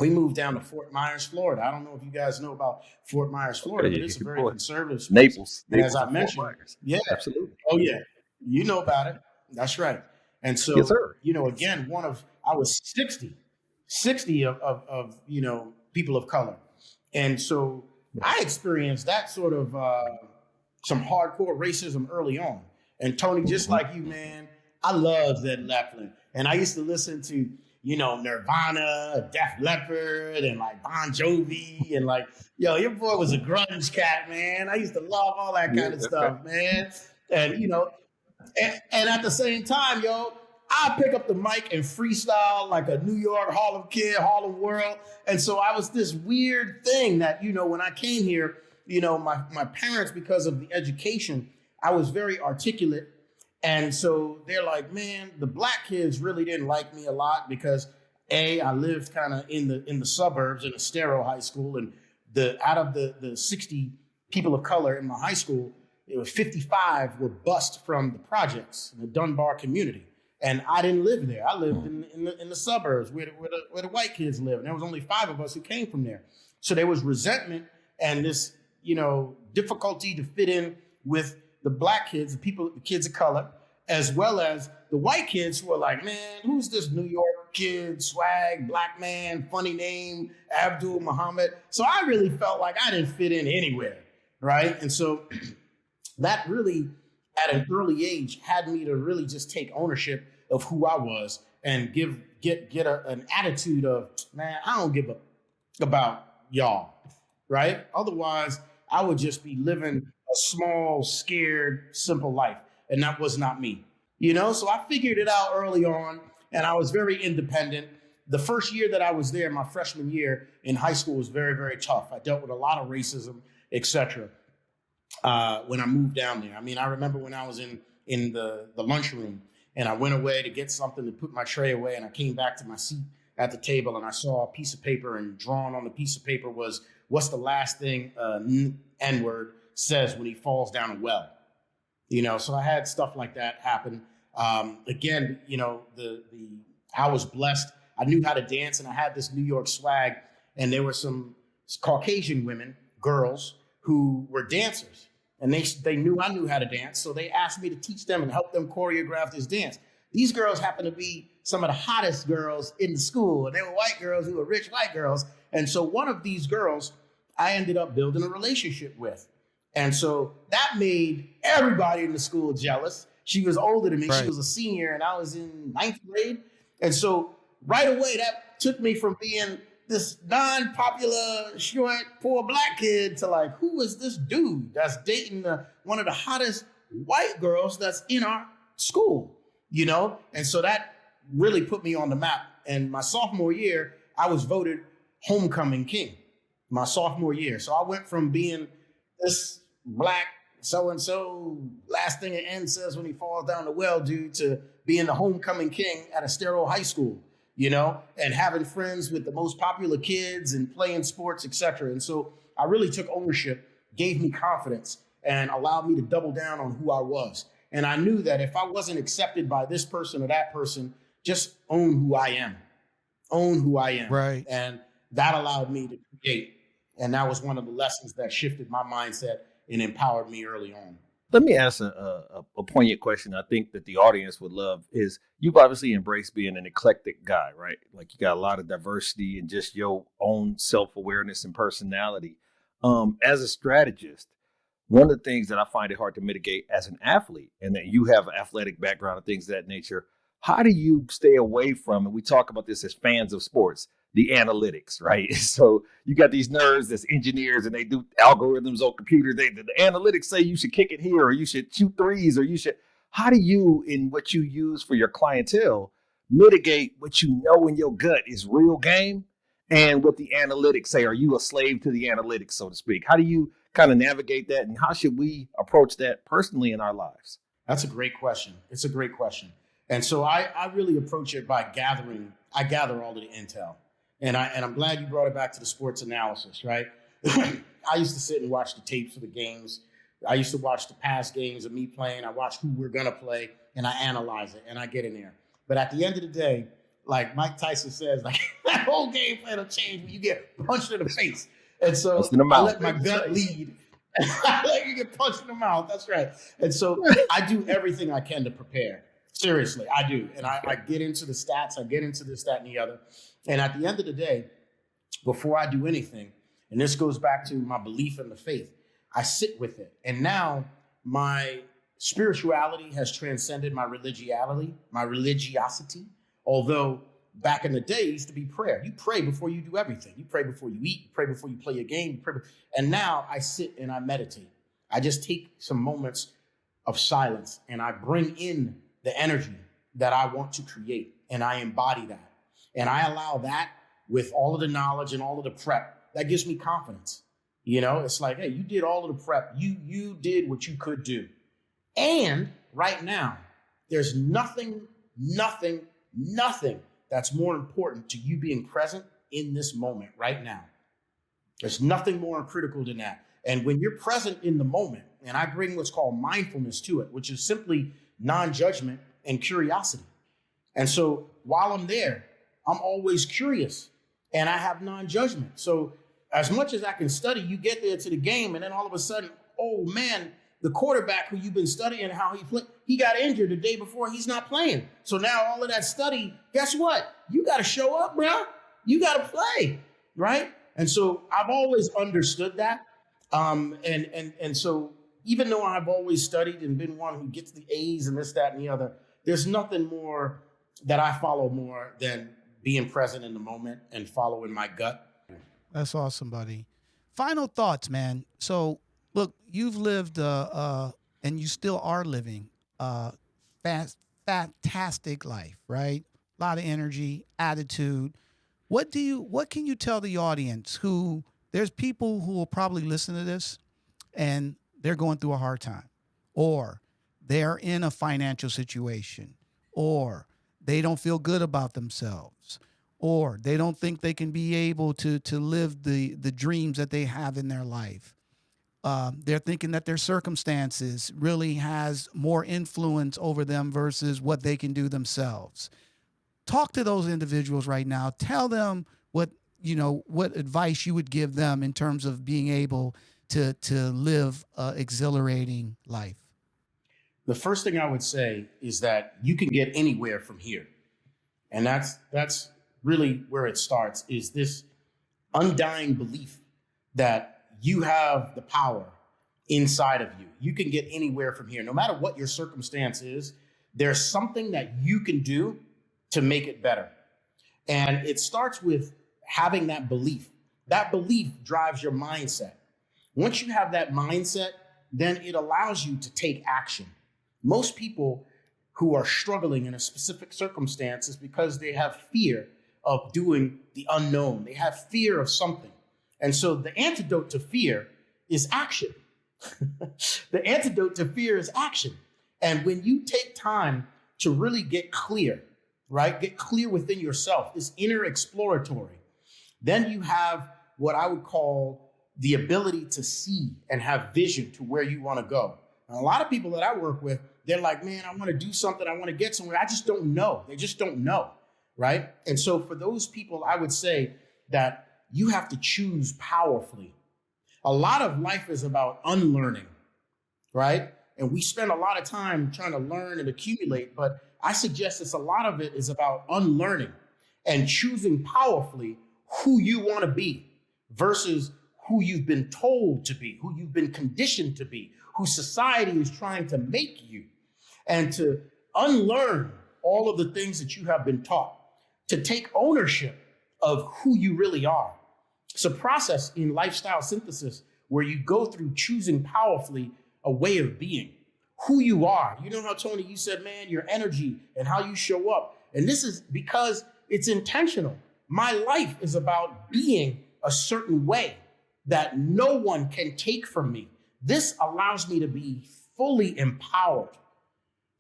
we moved down to Fort Myers, Florida. I don't know if you guys know about Fort Myers, Florida, but it's a very conservative space. Naples. And as I And Fort mentioned, Myers. yeah, Absolutely. oh yeah, you know about it. That's right. And so, Yes, sir. you know, again, I was 60 of, you know, people of color. And so I experienced that sort of some hardcore racism early on. And Tony, just like you, man, I loved Led Zeppelin. And I used to listen to, you know, Nirvana, Def Leppard, and like Bon Jovi, and like, yo, your boy was a grunge cat, man. I used to love all that kind of stuff, man. And, you know, and at the same time, yo, I pick up the mic and freestyle like a New York Harlem kid, Harlem World. And so I was this weird thing that, you know, when I came here, you know, my parents, because of the education, I was very articulate. And so they're like, man, the black kids really didn't like me a lot because I lived kind of in the suburbs in a stereo high school, and out of the 60 people of color in my high school, it was 55 were bussed from the projects in the Dunbar community. And I didn't live there. I lived in the suburbs where the white kids live. And there was only 5 of us who came from there. So there was resentment and this, you know, difficulty to fit in with the black kids, the kids of color, as well as the white kids who are like, man, who's this New York kid, swag, black man, funny name, Abdul Muhammad. So I really felt like I didn't fit in anywhere, right? And so that really, at an early age, had me to really just take ownership of who I was and get an attitude of, man, I don't give a about y'all, right? Otherwise, I would just be living a small, scared, simple life. And that was not me, So I figured it out early on, and I was very independent. The first year that I was there, my freshman year in high school, was very, very tough. I dealt with a lot of racism, etc. When I moved down there. I mean, I remember when I was in the lunchroom, and I went away to get something to put my tray away, and I came back to my seat at the table, and I saw a piece of paper, and drawn on the piece of paper was, what's the last thing N-word says when he falls down a well? So I had stuff like that happen. Again, I was blessed. I knew how to dance, and I had this New York swag, and there were some Caucasian women, girls, who were dancers, and they knew I knew how to dance, so they asked me to teach them and help them choreograph this dance. These girls happened to be some of the hottest girls in the school, and they were white girls who were rich white girls. And so one of these girls I ended up building a relationship with. And so that made everybody in the school jealous. She was older than me. Right. She was a senior, and I was in 9th grade. And so right away, that took me from being this non-popular, short, poor black kid to like, who is this dude that's dating one of the hottest white girls that's in our school, And so that really put me on the map. And my sophomore year, I was voted homecoming king, my sophomore year. So I went from being this black so-and-so, last thing an N says when he falls down the well, dude, to being the homecoming king at Estero High School, and having friends with the most popular kids and playing sports, etc. And so I really took ownership, gave me confidence, and allowed me to double down on who I was. And I knew that if I wasn't accepted by this person or that person, just own who I am. Own who I am. Right. And that allowed me to create. And that was one of the lessons that shifted my mindset and empowered me early on. Let me ask a poignant question I think that the audience would love is you've obviously embraced being an eclectic guy, right? Like you got a lot of diversity and just your own self-awareness and personality. As a strategist, one of the things that I find it hard to mitigate as an athlete, and that you have an athletic background and things of that nature, how do you stay away from, and we talk about this as fans of sports, the analytics, right? So you got these nerds that's engineers and they do algorithms on computers. The analytics say you should kick it here or you should shoot threes or how do you, in what you use for your clientele, mitigate what you know in your gut is real game and what the analytics say? Are you a slave to the analytics, so to speak? How do you kind of navigate that, and how should we approach that personally in our lives? That's a great question. It's a great question. And so I really approach it by I gather all of the intel. And I'm glad you brought it back to the sports analysis, right? I used to sit and watch the tapes of the games. I used to watch the past games of me playing. I watch who we're going to play, and I analyze it, and I get in there. But at the end of the day, like Mike Tyson says, like that whole game plan will change when you get punched in the face. And so I let my gut lead. I let you get punched in the mouth. That's right. And so I do everything I can to prepare. Seriously, I do. And I get into the stats. I get into this, that, and the other. And at the end of the day, before I do anything, and this goes back to my belief in the faith, I sit with it. And now my spirituality has transcended my religiosity. Although back in the day, it used to be prayer. You pray before you do everything. You pray before you eat. You pray before you play a game. And now I sit and I meditate. I just take some moments of silence and I bring in the energy that I want to create, and I embody that. And I allow that with all of the knowledge and all of the prep. That gives me confidence. It's like, hey, you did all of the prep. You did what you could do. And right now, there's nothing that's more important to you being present in this moment right now. There's nothing more critical than that. And when you're present in the moment, and I bring what's called mindfulness to it, which is simply non-judgment and curiosity. And so while I'm there, I'm always curious and I have non-judgment. So as much as I can study, you get there to the game and then all of a sudden, oh man, The quarterback who you've been studying how he played, he got injured the day before. He's not playing. So now all of that study, guess what? You got to show up, bro. You got to play, right? And so I've always understood that. And so even though I've always studied and been one who gets the A's and this, that, and the other, there's nothing more that I follow more than being present in the moment and following my gut. That's awesome, buddy. Final thoughts, man. So, look, you've lived and you still are living a fantastic life, right? A lot of energy, attitude. What can you tell the audience who there's people who will probably listen to this and they're going through a hard time, or they're in a financial situation, or they don't feel good about themselves, or they don't think they can be able to live the dreams that they have in their life. They're thinking that their circumstances really has more influence over them versus what they can do themselves. Talk to those individuals right now. Tell them what advice you would give them in terms of being able to live an exhilarating life. The first thing I would say is that you can get anywhere from here. And that's really where it starts, is this undying belief that you have the power inside of you. You can get anywhere from here. No matter what your circumstance is, there's something that you can do to make it better. And it starts with having that belief. That belief drives your mindset. Once you have that mindset, then it allows you to take action. Most people who are struggling in a specific circumstance is because they have fear of doing the unknown. They have fear of something. And so the antidote to fear is action. The antidote to fear is action. And when you take time to really get clear, right? Get clear within yourself, this inner exploratory, then you have what I would call the ability to see and have vision to where you want to go. And a lot of people that I work with, they're like, man, I want to do something. I want to get somewhere. I just don't know. They just don't know, right? And so for those people, I would say that you have to choose powerfully. A lot of life is about unlearning, right? And we spend a lot of time trying to learn and accumulate, but I suggest a lot of it is about unlearning and choosing powerfully who you want to be versus who you've been told to be, who you've been conditioned to be, who society is trying to make you, and to unlearn all of the things that you have been taught, to take ownership of who you really are. It's a process in lifestyle synthesis where you go through choosing powerfully a way of being, who you are. You know how, Tony, you said, man, your energy and how you show up. And this is because it's intentional. My life is about being a certain way that no one can take from me. This allows me to be fully empowered.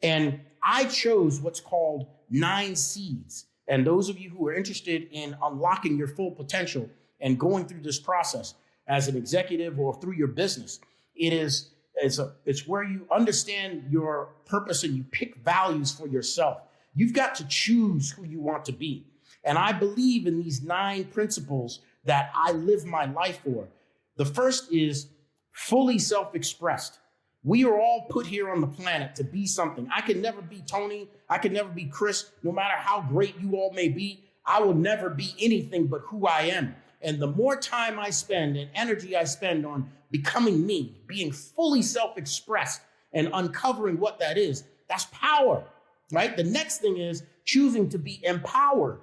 And I chose what's called 9 seeds. And those of you who are interested in unlocking your full potential and going through this process as an executive or through your business, it's where you understand your purpose and you pick values for yourself. You've got to choose who you want to be. And I believe in these 9 principles that I live my life for. The first is fully self-expressed. We are all put here on the planet to be something. I can never be Tony. I can never be Chris. No matter how great you all may be, I will never be anything but who I am. And the more time I spend and energy I spend on becoming me, being fully self-expressed and uncovering what that is, that's power, right? The next thing is choosing to be empowered.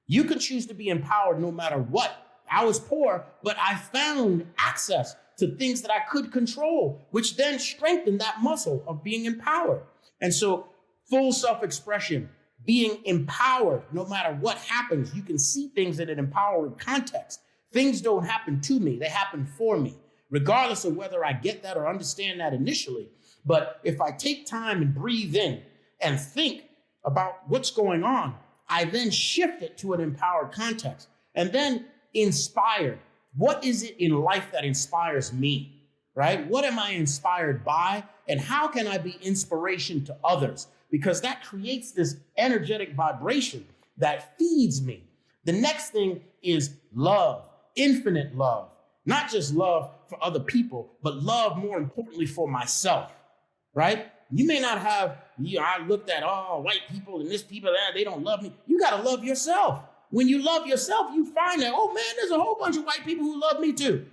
You can choose to be empowered no matter what. I was poor, but I found access to things that I could control, which then strengthened that muscle of being empowered. And so full self-expression, being empowered, no matter what happens, you can see things in an empowered context. Things don't happen to me, they happen for me, regardless of whether I get that or understand that initially. But if I take time and breathe in and think about what's going on, I then shift it to an empowered context. And then inspired. What is it in life that inspires me, right? What am I inspired by? And how can I be inspiration to others? Because that creates this energetic vibration that feeds me. The next thing is love, infinite love, not just love for other people, but love more importantly for myself, right? You may not have, I looked at all white people and this people, they don't love me. You got to love yourself. When you love yourself, you find that, oh man, there's a whole bunch of white people who love me too.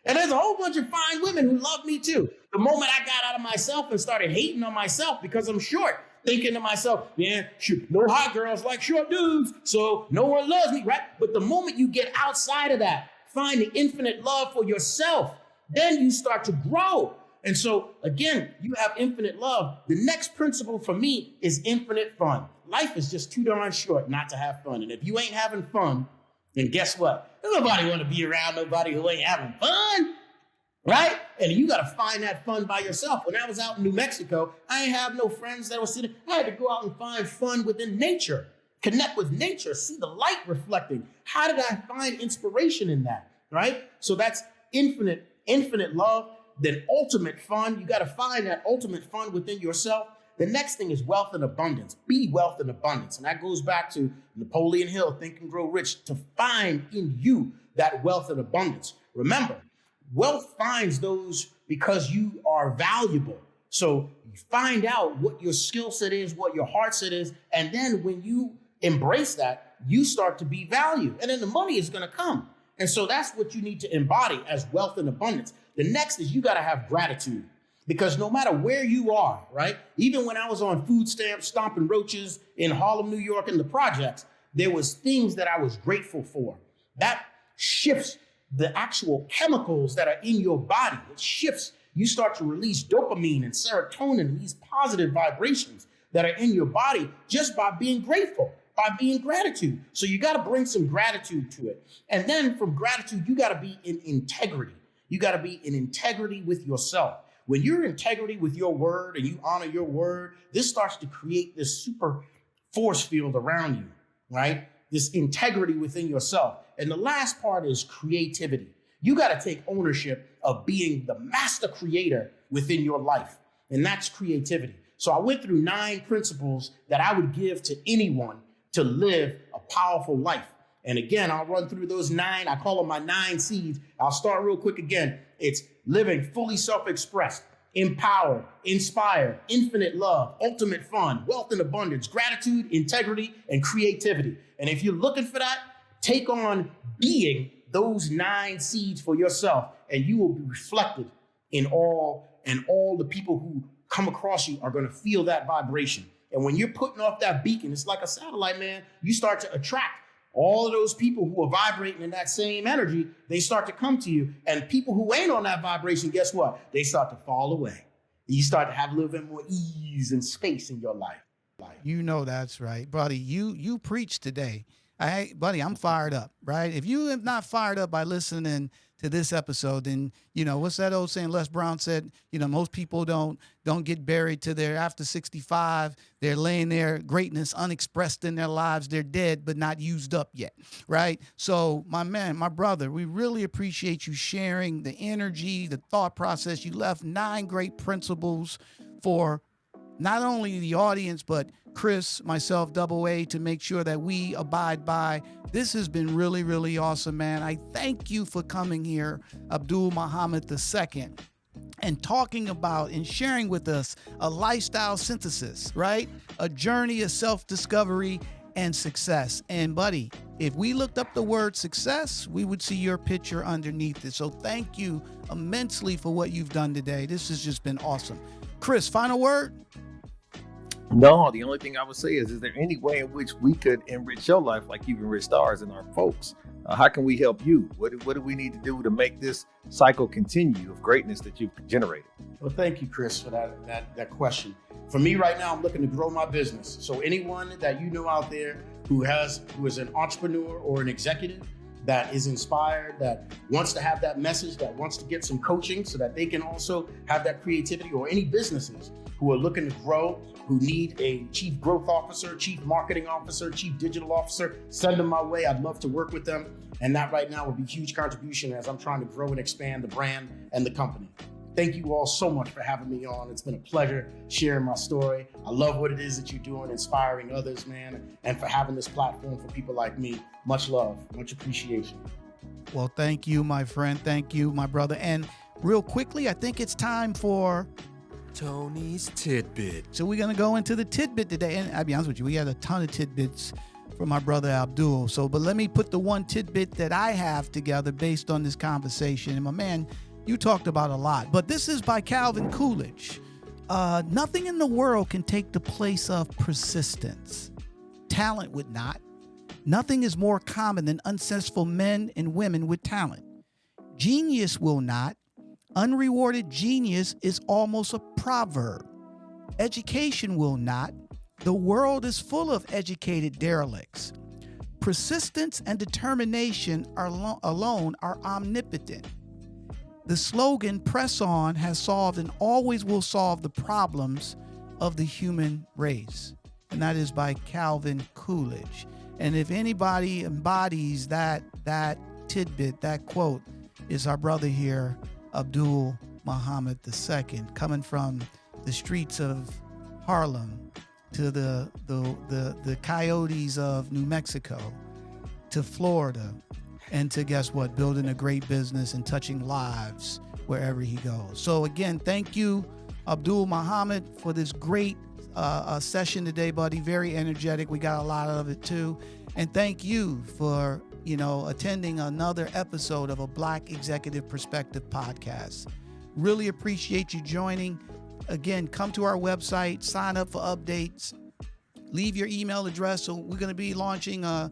And there's a whole bunch of fine women who love me too. The moment I got out of myself and started hating on myself because I'm short, thinking to myself, yeah, no hot girls like short dudes, so no one loves me, right? But the moment you get outside of that, find the infinite love for yourself, then you start to grow. And so, again, you have infinite love. The next principle for me is infinite fun. Life is just too darn short not to have fun. And if you ain't having fun, then guess what? Nobody want to be around nobody who ain't having fun, right? And you got to find that fun by yourself. When I was out in New Mexico, I ain't have no friends that were sitting. I had to go out and find fun within nature, connect with nature, see the light reflecting. How did I find inspiration in that, right? So that's infinite love. Then ultimate fun. You got to find that ultimate fun within yourself. The next thing is wealth and abundance. Be wealth and abundance. And that goes back to Napoleon Hill, Think and Grow Rich, to find in you that wealth and abundance. Remember, wealth finds those because you are valuable. So you find out what your skill set is, what your heart set is. And then when you embrace that, you start to be valued. And then the money is going to come. And so that's what you need to embody as wealth and abundance. The next is you got to have gratitude. Because no matter where you are, right? Even when I was on food stamps, stomping roaches in Harlem, New York, in the projects, there was things that I was grateful for. That shifts the actual chemicals that are in your body. It shifts. You start to release dopamine and serotonin and these positive vibrations that are in your body just by being grateful, by being gratitude. So you got to bring some gratitude to it. And then from gratitude, you got to be in integrity. You got to be in integrity with yourself. When you're in integrity with your word and you honor your word, this starts to create this super force field around you, right? This integrity within yourself. And the last part is creativity. You got to take ownership of being the master creator within your life. And that's creativity. So I went through 9 principles that I would give to anyone to live a powerful life. And again, I'll run through those 9. I call them my 9 seeds. I'll start real quick again. It's living fully self-expressed, empowered, inspired, infinite love, ultimate fun, wealth and abundance, gratitude, integrity, and creativity. And if you're looking for that, take on being those 9 seeds for yourself, and you will be reflected in all the people who come across you are going to feel that vibration. And when you're putting off that beacon, it's like a satellite, man. You start to attract all of those people who are vibrating in that same energy. They start to come to you. And people who ain't on that vibration, guess what? They start to fall away. You start to have a little bit more ease and space in your life. You know that's right, buddy. You preach today. Buddy, I'm fired up, right? If you have not fired up by listening to this episode, then, what's that old saying Les Brown said, most people don't get buried till they're after 65. They're laying there, greatness unexpressed in their lives. They're dead, but not used up yet, right? So my man, my brother, we really appreciate you sharing the energy, the thought process. You left 9 great principles for not only the audience, but Chris, myself, Double A, to make sure that we abide by. This has been really, really awesome, man. I thank you for coming here, Abdul Muhammad II, and talking about and sharing with us a lifestyle synthesis, right? A journey of self-discovery and success. And buddy, if we looked up the word success, we would see your picture underneath it. So thank you immensely for what you've done today. This has just been awesome. Chris, final word? No, the only thing I would say is there any way in which we could enrich your life like you've enriched ours and our folks? How can we help you? What do we need to do to make this cycle continue of greatness that you've generated? Well, thank you, Chris, for that question. For me right now, I'm looking to grow my business. So anyone that you know out there who is an entrepreneur or an executive that is inspired, that wants to have that message, that wants to get some coaching so that they can also have that creativity, or any businesses who are looking to grow, who need a chief growth officer, chief marketing officer, chief digital officer, send them my way. I'd love to work with them. And that right now would be a huge contribution as I'm trying to grow and expand the brand and the company. Thank you all so much for having me on. It's been a pleasure sharing my story. I love what it is that you're doing, inspiring others, man, and for having this platform for people like me. Much love, much appreciation. Well, thank you, my friend. Thank you, my brother. And real quickly, I think it's time for Tony's Tidbit. So we're going to go into the tidbit today. And I'll be honest with you, we had a ton of tidbits from my brother Abdul. But let me put the one tidbit that I have together based on this conversation. And my man, you talked about a lot. But this is by Calvin Coolidge. Nothing in the world can take the place of persistence. Talent would not. Nothing is more common than unsuccessful men and women with talent. Genius will not. Unrewarded genius is almost a proverb. Education will not. The world is full of educated derelicts. Persistence and determination alone are omnipotent. The slogan, "Press on," has solved and always will solve the problems of the human race. And that is by Calvin Coolidge. And if anybody embodies that tidbit, that quote, is our brother here, Abdul Muhammad II, coming from the streets of Harlem to the coyotes of New Mexico to Florida, and to, guess what, building a great business and touching lives wherever he goes. So again, thank you, Abdul Muhammad, for this great session today, buddy. Very energetic. We got a lot of it too. And thank you for, attending another episode of a Black Executive Perspective podcast. Really appreciate you joining. Again, come to our website, sign up for updates, leave your email address. So we're going to be launching a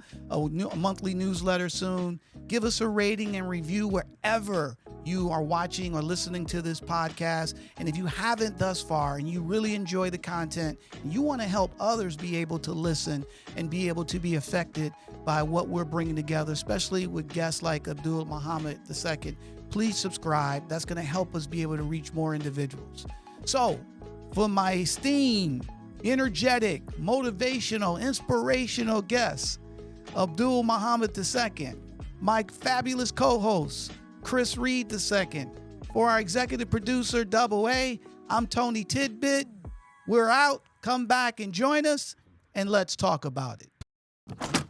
monthly newsletter soon. Give us a rating and review wherever you are watching or listening to this podcast. And if you haven't thus far and you really enjoy the content and you want to help others be able to listen and be able to be affected by what we're bringing together, especially with guests like Abdul Muhammad II, please subscribe. That's going to help us be able to reach more individuals. So for my esteemed, energetic, motivational, inspirational guest, Abdul Muhammad II, my fabulous co-host, Chris Reed II, for our executive producer, Double A, I'm Tony Tidbit. We're out. Come back and join us, and let's talk about it.